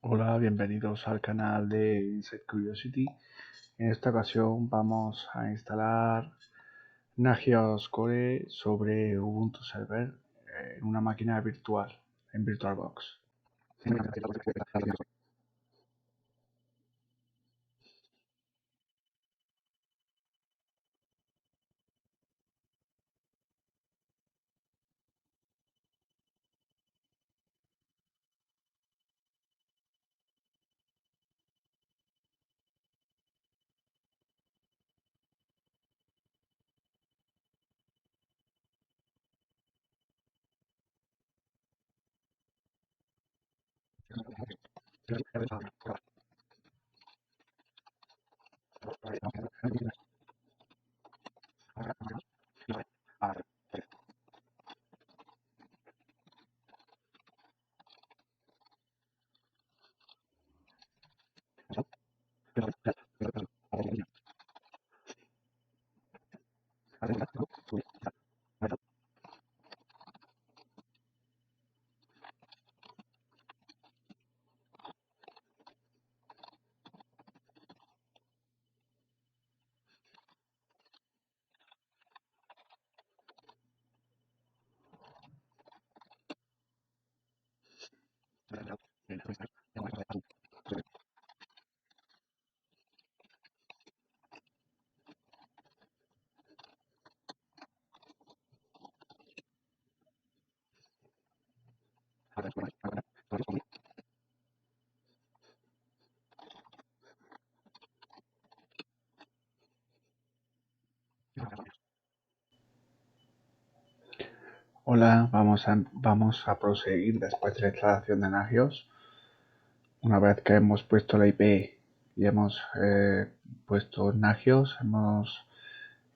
Hola, bienvenidos al canal de Insect Curiosity. En esta ocasión vamos a instalar Nagios Core sobre Ubuntu Server en una máquina virtual, en VirtualBox. Hola, vamos a proseguir después de la instalación de Nagios. Una vez que hemos puesto la IP y hemos puesto Nagios, hemos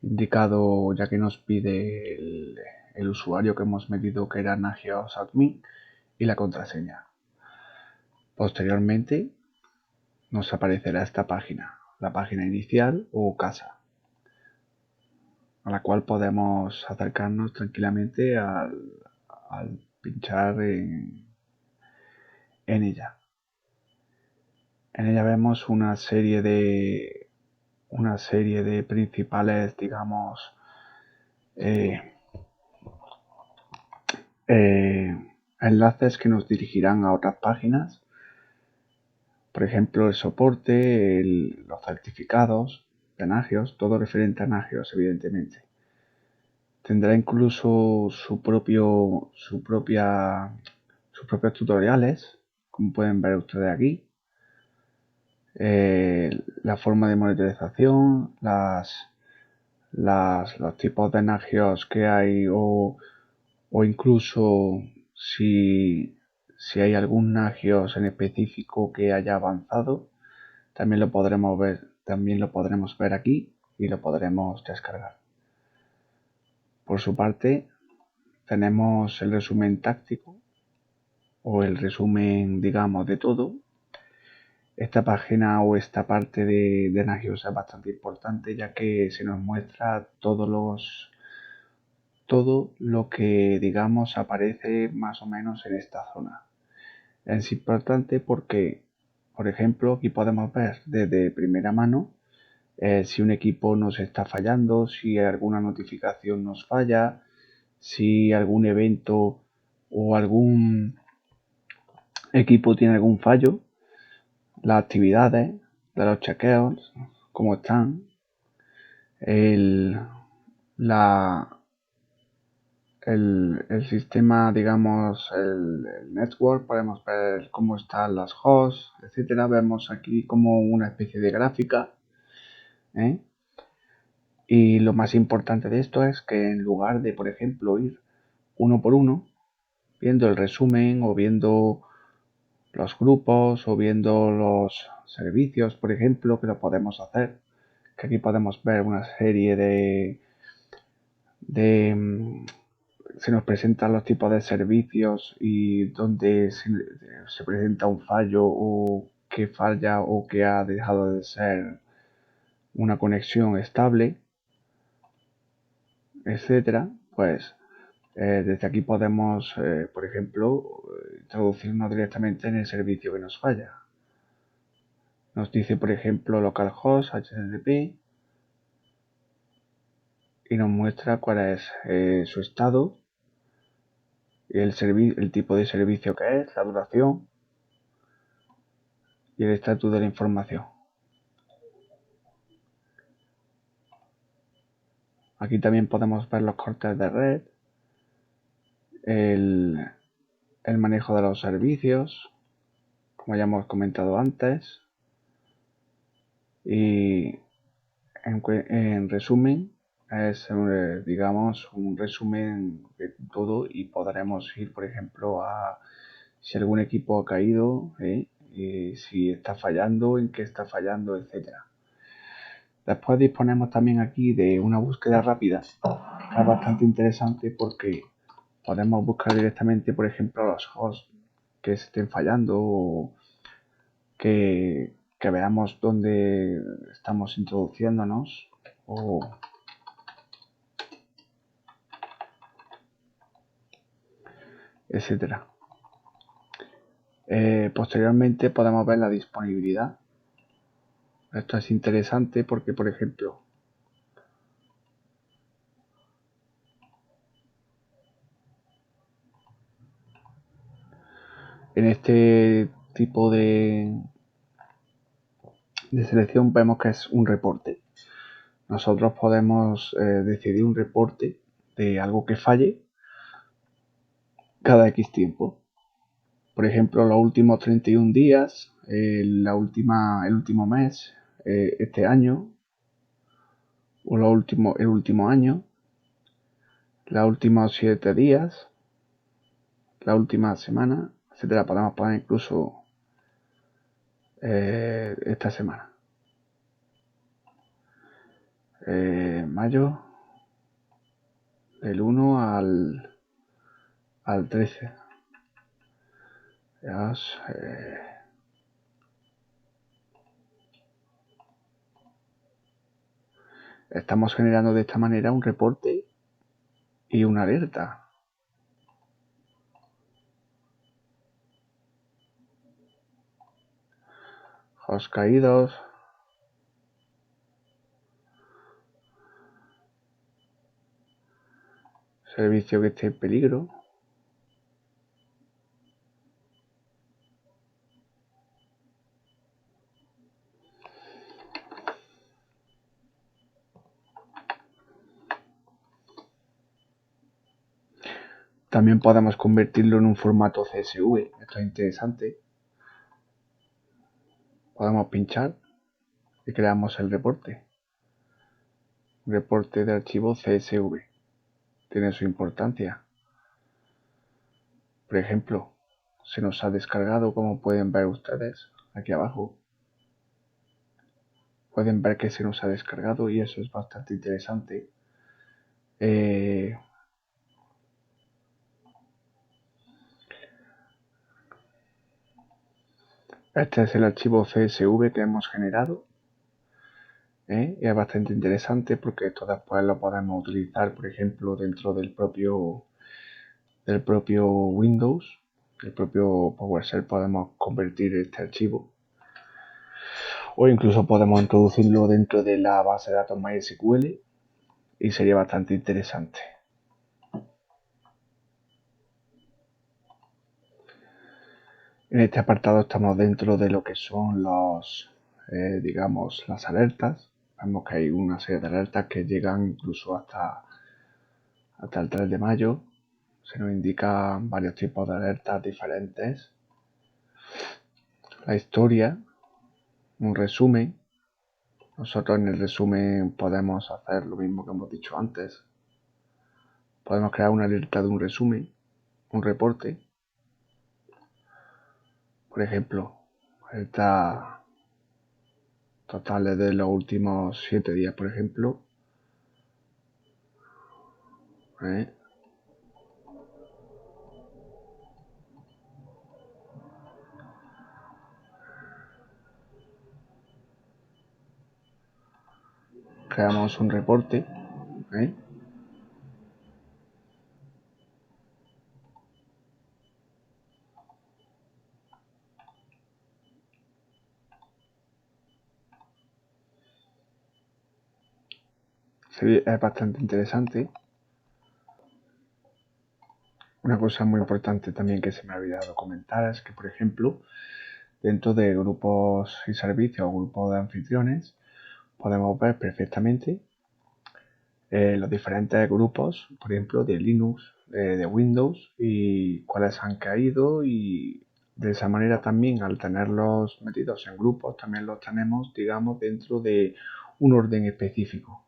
indicado, ya que nos pide el usuario que hemos metido, que era Nagios Admin, y la contraseña. Posteriormente nos aparecerá esta página, la página inicial o casa, a la cual podemos acercarnos tranquilamente al pinchar en ella. En ella vemos una serie de principales, digamos, enlaces que nos dirigirán a otras páginas. Por ejemplo, el soporte, los certificados de Nagios, todo referente a Nagios, evidentemente. Tendrá incluso sus propios tutoriales, como pueden ver ustedes aquí. La forma de monitorización, los tipos de Nagios que hay, o incluso si hay algún Nagios en específico que haya avanzado, también lo podremos ver aquí y lo podremos descargar. Por su parte, tenemos el resumen táctico, o el resumen, digamos, de todo. Esta página o esta parte de Nagios es bastante importante, ya que se nos muestra todo lo que, digamos, aparece más o menos en esta zona. Es importante porque, por ejemplo, aquí podemos ver desde primera mano si un equipo nos está fallando, si alguna notificación nos falla, si algún evento o algún equipo tiene algún fallo, las actividades de los chequeos, cómo están, el sistema, digamos, el network, podemos ver cómo están las hosts, etcétera. Vemos aquí como una especie de gráfica, ¿eh? Y lo más importante de esto es que en lugar de, por ejemplo, ir uno por uno, viendo el resumen o viendo los grupos o viendo los servicios, por ejemplo, que lo podemos hacer, que aquí podemos ver una serie se nos presentan los tipos de servicios y donde se presenta un fallo o que falla o que ha dejado de ser una conexión estable, etcétera. Pues Desde aquí podemos, por ejemplo, introducirnos directamente en el servicio que nos falla. Nos dice, por ejemplo, localhost, HTTP, y nos muestra cuál es su estado, el tipo de servicio que es, la duración y el estatus de la información. Aquí también podemos ver los cortes de red, el manejo de los servicios, como ya hemos comentado antes, y en resumen es digamos un resumen de todo, y podremos ir, por ejemplo, a si algún equipo ha caído, y si está fallando, en qué está fallando, etcétera. Después disponemos también aquí de una búsqueda rápida, que es bastante interesante porque podemos buscar directamente, por ejemplo, los hosts que estén fallando, o que veamos dónde estamos introduciéndonos, o etcétera. Posteriormente podemos ver la disponibilidad. Esto es interesante porque, por ejemplo, en este tipo de selección vemos que es un reporte. Nosotros podemos decidir un reporte de algo que falle cada X tiempo. Por ejemplo, los últimos 31 días, el último mes, este año, o el último año, los últimos 7 días, la última semana, etcétera. Podemos poner incluso esta semana. Mayo, del 1 al 13. Estamos generando de esta manera un reporte y una alerta. Hosts caídos. Servicio que esté en peligro. También podemos convertirlo en un formato CSV. Esto es interesante. Podemos pinchar y creamos el reporte. Reporte de archivo CSV. Tiene su importancia. Por ejemplo, se nos ha descargado, como pueden ver ustedes aquí abajo. Pueden ver que se nos ha descargado y eso es bastante interesante. Este es el archivo CSV que hemos generado. Y es bastante interesante porque esto después lo podemos utilizar, por ejemplo, dentro del propio Windows, del propio PowerShell. Podemos convertir este archivo, o incluso podemos introducirlo dentro de la base de datos MySQL, y sería bastante interesante. En este apartado estamos dentro de lo que son digamos, las alertas. Vemos que hay una serie de alertas que llegan incluso hasta el 3 de mayo. Se nos indican varios tipos de alertas diferentes. La historia, un resumen. Nosotros en el resumen podemos hacer lo mismo que hemos dicho antes. Podemos crear una alerta de un resumen, un reporte. Por ejemplo, alerta totales de los últimos 7 días, por ejemplo. Creamos un reporte. es bastante interesante. Una cosa muy importante también que se me ha olvidado comentar es que, por ejemplo, dentro de grupos y servicios o grupos de anfitriones, podemos ver perfectamente los diferentes grupos, por ejemplo, de Linux, de Windows y cuáles han caído, y de esa manera también, al tenerlos metidos en grupos, también los tenemos, digamos, dentro de un orden específico.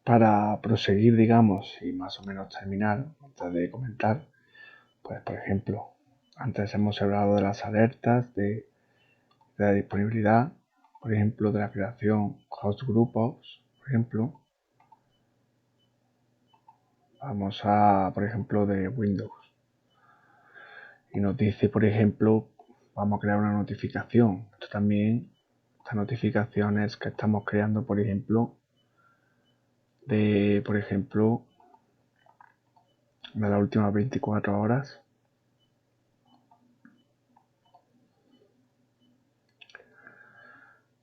Para proseguir, digamos, y más o menos terminar, antes de comentar, pues por ejemplo, antes hemos hablado de las alertas, de la disponibilidad, por ejemplo, de la creación host grupos, por ejemplo. Vamos a, por ejemplo, de Windows. Y nos dice, por ejemplo, vamos a crear una notificación. Esto también, estas notificaciones que estamos creando, por ejemplo, de las últimas 24 horas.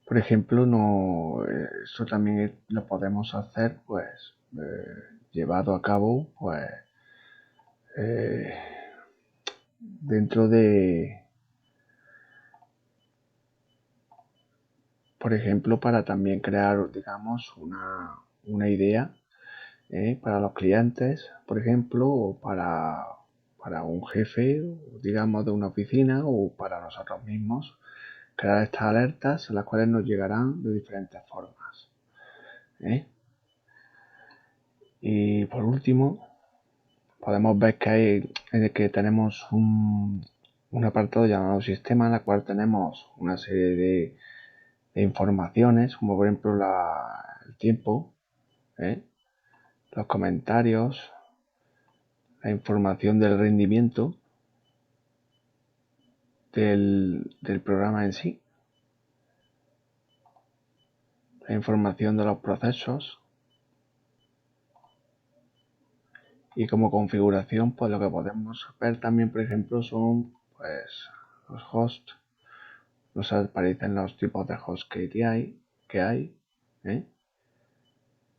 Por ejemplo, eso también lo podemos hacer, pues, llevado a cabo, pues, dentro de, por ejemplo, para también crear, digamos, una idea para los clientes, por ejemplo, o para un jefe, digamos, de una oficina, o para nosotros mismos, crear estas alertas, las cuales nos llegarán de diferentes formas. Y por último, podemos ver que tenemos un apartado llamado sistema, en el cual tenemos una serie de informaciones, como por ejemplo el tiempo, los comentarios, la información del rendimiento del programa en sí, la información de los procesos, y como configuración, pues lo que podemos ver también, por ejemplo, son pues los hosts. Nos aparecen los tipos de host que hay,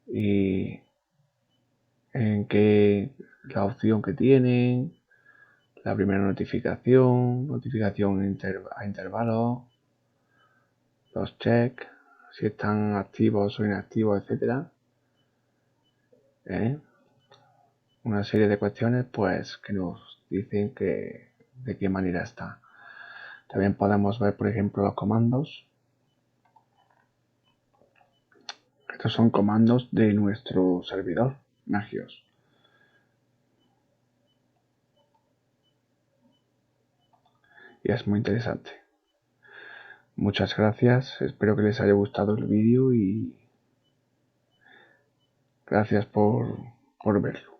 y en qué la opción que tienen, la primera notificación a intervalos, los checks, si están activos o inactivos, etcétera. Una serie de cuestiones, pues, que nos dicen de qué manera está. También podemos ver, por ejemplo, los comandos. Estos son comandos de nuestro servidor, Nagios. Y es muy interesante. Muchas gracias, espero que les haya gustado el vídeo y gracias por verlo.